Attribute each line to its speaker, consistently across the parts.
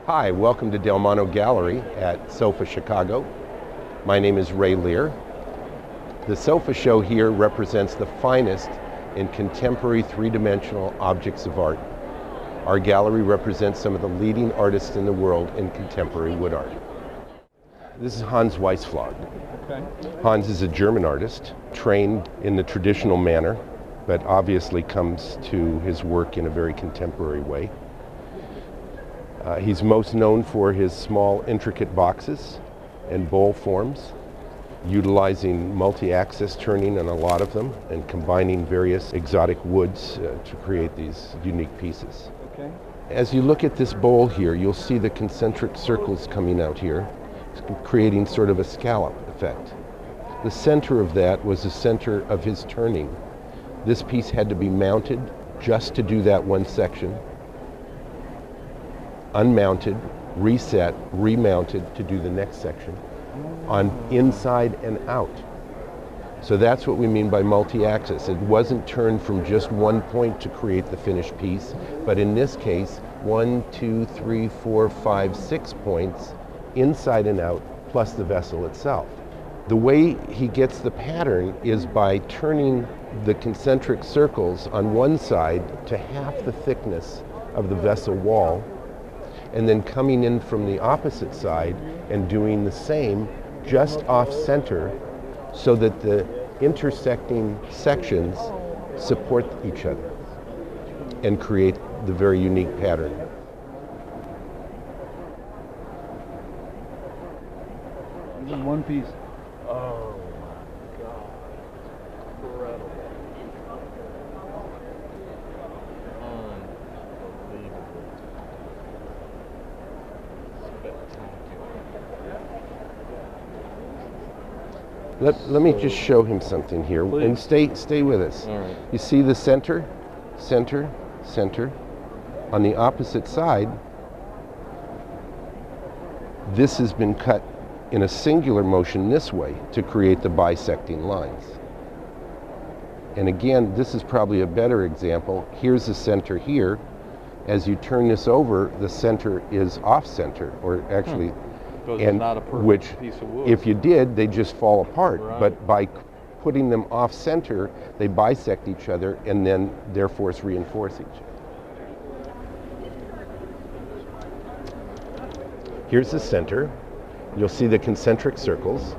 Speaker 1: Hi, welcome to Delmano Gallery at SOFA Chicago. My name is Ray Leer. The SOFA show here represents the finest in contemporary three-dimensional objects of art. Our gallery represents some of the leading artists in the world in contemporary wood art. This is Hans Weisflog.
Speaker 2: Okay.
Speaker 1: Hans is a German artist, trained in the traditional manner, but obviously comes to his work in a very contemporary way. He's most known for his small, intricate boxes and bowl forms, utilizing multi-axis turning on a lot of them and combining various exotic woods to create these unique pieces.
Speaker 2: Okay.
Speaker 1: As you look at this bowl here, you'll see the concentric circles coming out here, creating sort of a scallop effect. The center of that was the center of his turning. This piece had to be mounted just to do that one section, unmounted, reset, remounted to do the next section on inside and out. So that's what we mean by multi-axis. It wasn't turned from just one point to create the finished piece, but in this case, 1, 2, 3, 4, 5, 6 points inside and out, plus the vessel itself. The way he gets the pattern is by turning the concentric circles on one side to half the thickness of the vessel wall, and then coming in from the opposite side and doing the same just off center so that the intersecting sections support each other and create the very unique pattern.
Speaker 2: This is one piece.
Speaker 3: Oh my God. Incredible. Unbelievable. Spectacular.
Speaker 1: Let me just show him something here.
Speaker 2: Please.
Speaker 1: And stay with us.
Speaker 3: All right.
Speaker 1: You see the center, center, center. On the opposite side, this has been cut in a singular motion this way to create the bisecting lines. And again, this is probably a better example. Here's the center here. As you turn this over, the center is off center, or actually,
Speaker 3: Because it's not a perfect
Speaker 1: which,
Speaker 3: piece of wood.
Speaker 1: if you did, they just fall apart.
Speaker 3: Right.
Speaker 1: But by putting them off center, they bisect each other and then therefore reinforce each other. Here's the center. You'll see the concentric circles.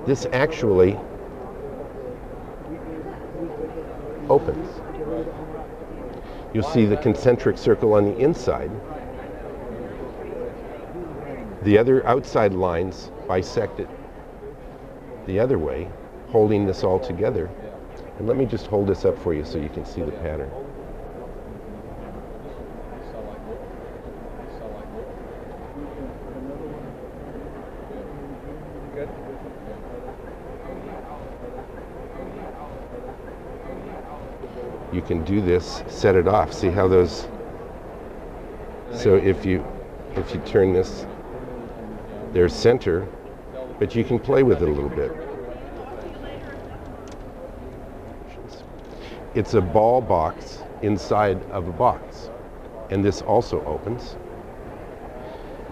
Speaker 1: This actually opens. You'll see the concentric circle on the inside. The other outside lines bisect it the other way, holding this all together. And let me just hold this up for you so you can see the pattern. You can do this, set it off. See how those, so if you turn this, there's center, but you can play with it a little bit. It's a ball box inside of a box, and this also opens.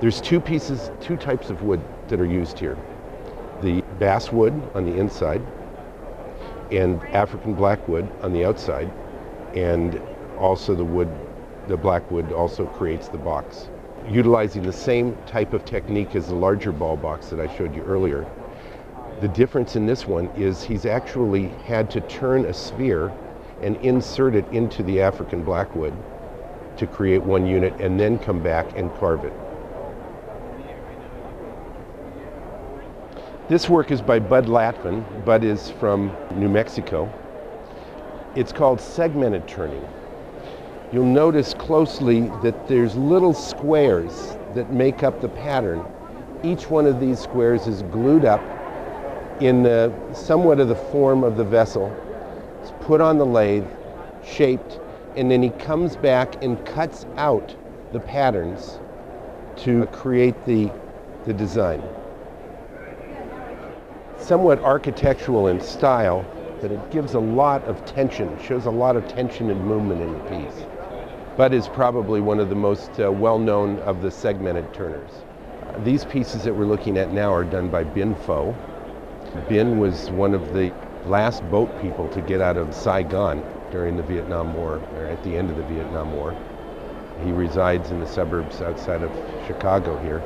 Speaker 1: There's two types of wood that are used here. The basswood on the inside and African blackwood on the outside, and also the blackwood also creates the box. Utilizing the same type of technique as the larger ball box that I showed you earlier. The difference in this one is he's actually had to turn a sphere and insert it into the African blackwood to create one unit and then come back and carve it. This work is by Bud Latvin. Bud is from New Mexico. It's called segmented turning. You'll notice closely that there's little squares that make up the pattern. Each one of these squares is glued up in somewhat of the form of the vessel. It's put on the lathe, shaped, and then he comes back and cuts out the patterns to create the design. Somewhat architectural in style, but it gives a lot of tension, shows a lot of tension and movement in the piece. but is probably one of the most well-known of the segmented turners. These pieces that we're looking at now are done by Bin Pho. Bin was one of the last boat people to get out of Saigon during the Vietnam War, or at the end of the Vietnam War. He resides in the suburbs outside of Chicago here.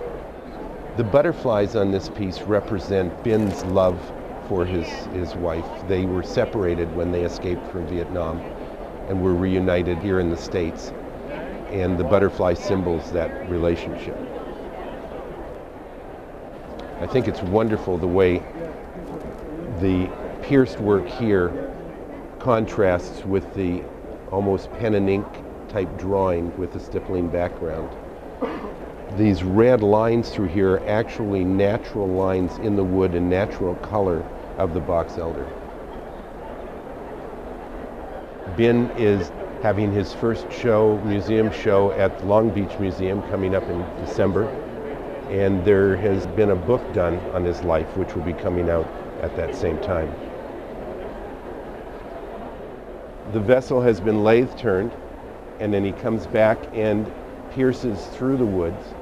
Speaker 1: The butterflies on this piece represent Bin's love for his wife. They were separated when they escaped from Vietnam and were reunited here in the States, and the butterfly symbols that relationship. I think it's wonderful the way the pierced work here contrasts with the almost pen and ink type drawing with the stippling background. These red lines through here are actually natural lines in the wood and natural color of the box elder. Bin is having his first show, museum show at the Long Beach Museum coming up in December, and there has been a book done on his life which will be coming out at that same time. The vessel has been lathe turned, and then he comes back and pierces through the woods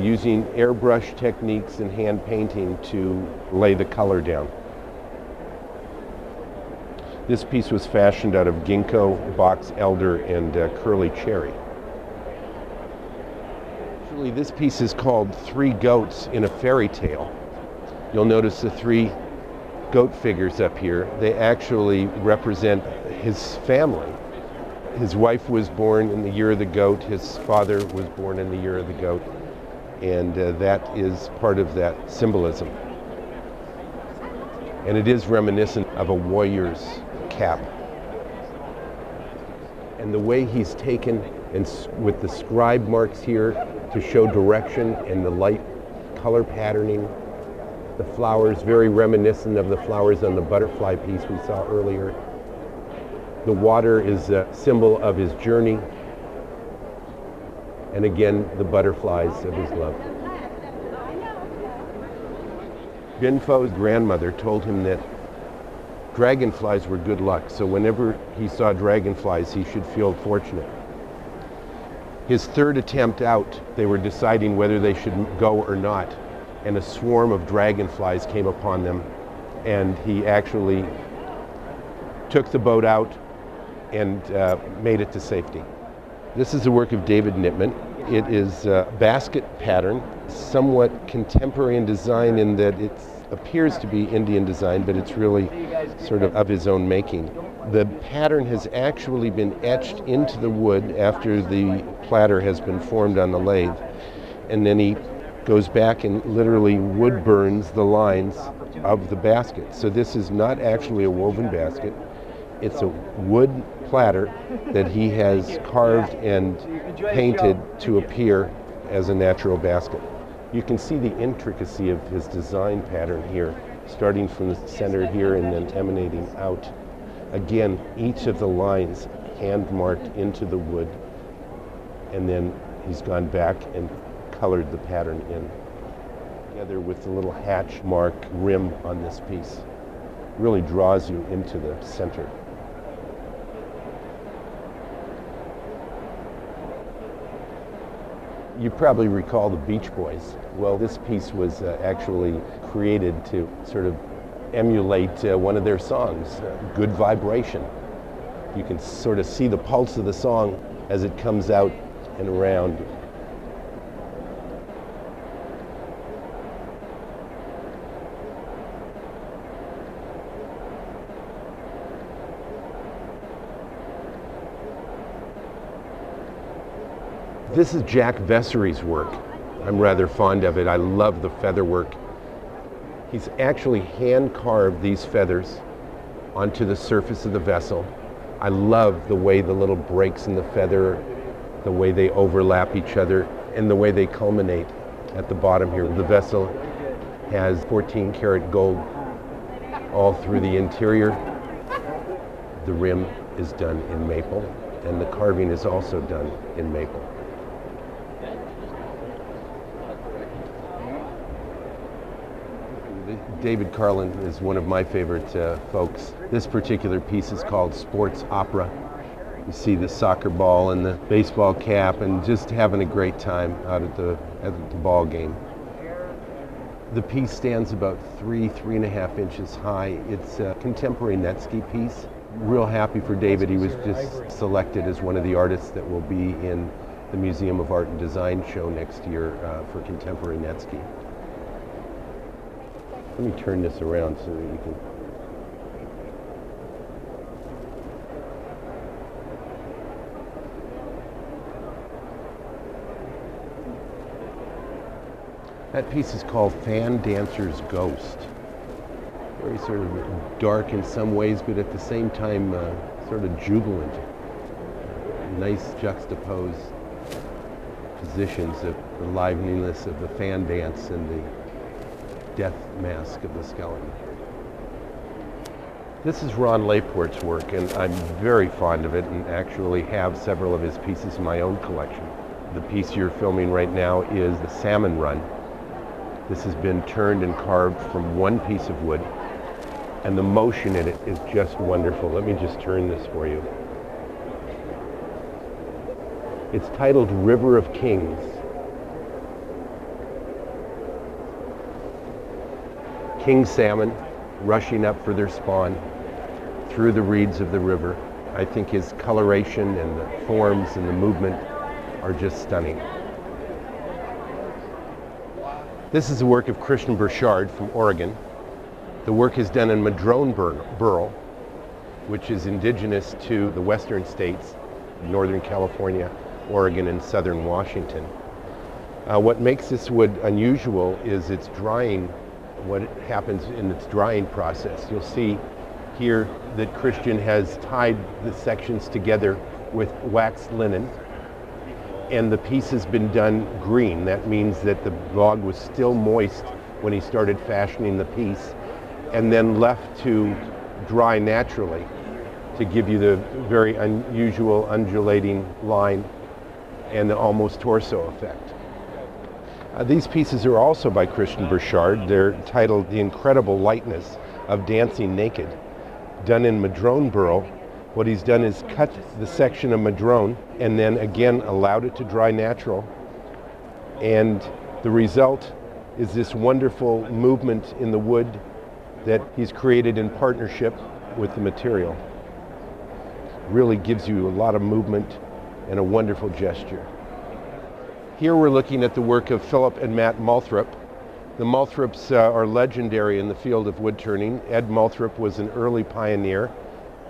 Speaker 1: using airbrush techniques and hand painting to lay the color down. This piece was fashioned out of ginkgo, box elder, and curly cherry. Actually, this piece is called Three Goats in a Fairy Tale. You'll notice the three goat figures up here. They actually represent his family. His wife was born in the year of the goat. His father was born in the year of the goat. And that is part of that symbolism. And it is reminiscent of a warrior's cap. And the way he's taken, and with the scribe marks here to show direction and the light color patterning, the flowers very reminiscent of the flowers on the butterfly piece we saw earlier. The water is a symbol of his journey, and again the butterflies of his love. Bin Pho's grandmother told him that dragonflies were good luck, so whenever he saw dragonflies he should feel fortunate. His third attempt out, they were deciding whether they should go or not, and a swarm of dragonflies came upon them, and he actually took the boat out and made it to safety. This is the work of David Nitman. It is a basket pattern, somewhat contemporary in design in that it appears to be Indian design, but it's really sort of his own making. The pattern has actually been etched into the wood after the platter has been formed on the lathe, and then he goes back and literally wood burns the lines of the basket. So this is not actually a woven basket. It's a wood platter that he has carved and painted to appear as a natural basket. You can see the intricacy of his design pattern here, starting from the center here and then emanating out. Again, each of the lines hand marked into the wood, and then he's gone back and colored the pattern in, together with the little hatch mark rim on this piece. Really draws you into the center. You probably recall the Beach Boys. Well, this piece was actually created to sort of emulate one of their songs, Good Vibration. You can sort of see the pulse of the song as it comes out and around. This is Jack Vessery's work. I'm rather fond of it. I love the feather work. He's actually hand carved these feathers onto the surface of the vessel. I love the way the little breaks in the feather, the way they overlap each other, and the way they culminate at the bottom here. The vessel has 14 karat gold all through the interior. The rim is done in maple, and the carving is also done in maple. David Carlin is one of my favorite folks. This particular piece is called Sports Opera. You see the soccer ball and the baseball cap and just having a great time out at the ball game. The piece stands about 3.5 inches high. It's a contemporary Netsky piece. Real happy for David. He was just selected as one of the artists that will be in the Museum of Art and Design show next year for contemporary Netsky. Let me turn this around so that you can. That piece is called Fan Dancer's Ghost. Very sort of dark in some ways, but at the same time sort of jubilant. Nice juxtaposed positions of the liveliness of the fan dance and the death mask of the skeleton. This is Ron Laporte's work, and I'm very fond of it and actually have several of his pieces in my own collection. The piece you're filming right now is the Salmon Run. This has been turned and carved from one piece of wood, and the motion in it is just wonderful. Let me just turn this for you. It's titled River of Kings. King salmon rushing up for their spawn through the reeds of the river. I think his coloration and the forms and the movement are just stunning. This is the work of Christian Burchard from Oregon. The work is done in madrone burl, which is indigenous to the western states, Northern California, Oregon, and southern Washington. What makes this wood unusual is its drying, what happens in its drying process. You'll see here that Christian has tied the sections together with waxed linen, and the piece has been done green. That means that the log was still moist when he started fashioning the piece, and then left to dry naturally to give you the very unusual undulating line and the almost torso effect. These pieces are also by Christian Burchard. They're titled The Incredible Lightness of Dancing Naked, done in madrone burl. What he's done is cut the section of madrone and then again allowed it to dry natural. And the result is this wonderful movement in the wood that he's created in partnership with the material. Really gives you a lot of movement and a wonderful gesture. Here we're looking at the work of Philip and Matt Malthrop. The Malthrops are legendary in the field of wood turning. Ed Malthrop was an early pioneer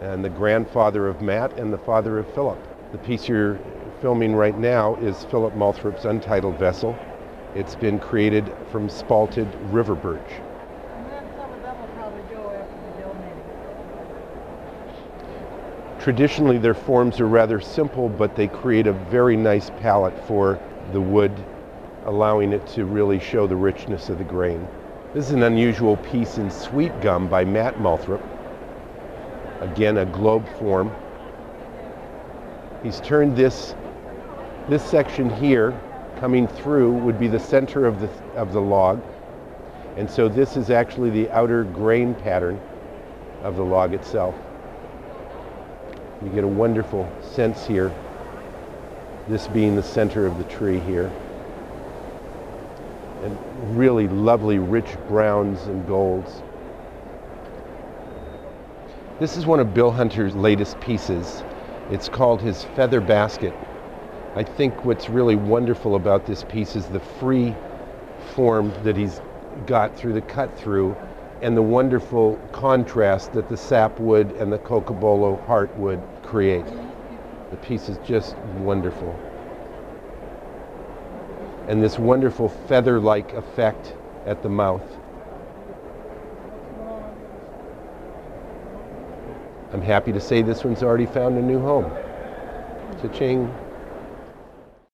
Speaker 1: and the grandfather of Matt and the father of Philip. The piece you're filming right now is Philip Malthrop's Untitled Vessel. It's been created from spalted river birch.
Speaker 4: And then some of them will probably go after the donating.
Speaker 1: Traditionally, their forms are rather simple, but they create a very nice palette for the wood, allowing it to really show the richness of the grain. This is an unusual piece in sweet gum by Matt Malthrop. Again, a globe form. He's turned this section here, coming through, would be the center of the log. And so this is actually the outer grain pattern of the log itself. You get a wonderful sense here, this being the center of the tree here. And really lovely rich browns and golds. This is one of Bill Hunter's latest pieces. It's called his Feather Basket. I think what's really wonderful about this piece is the free form that he's got through the cut through and the wonderful contrast that the sapwood and the cocobolo heartwood create. The piece is just wonderful. And this wonderful feather-like effect at the mouth. I'm happy to say this one's already found a new home. Cha-ching.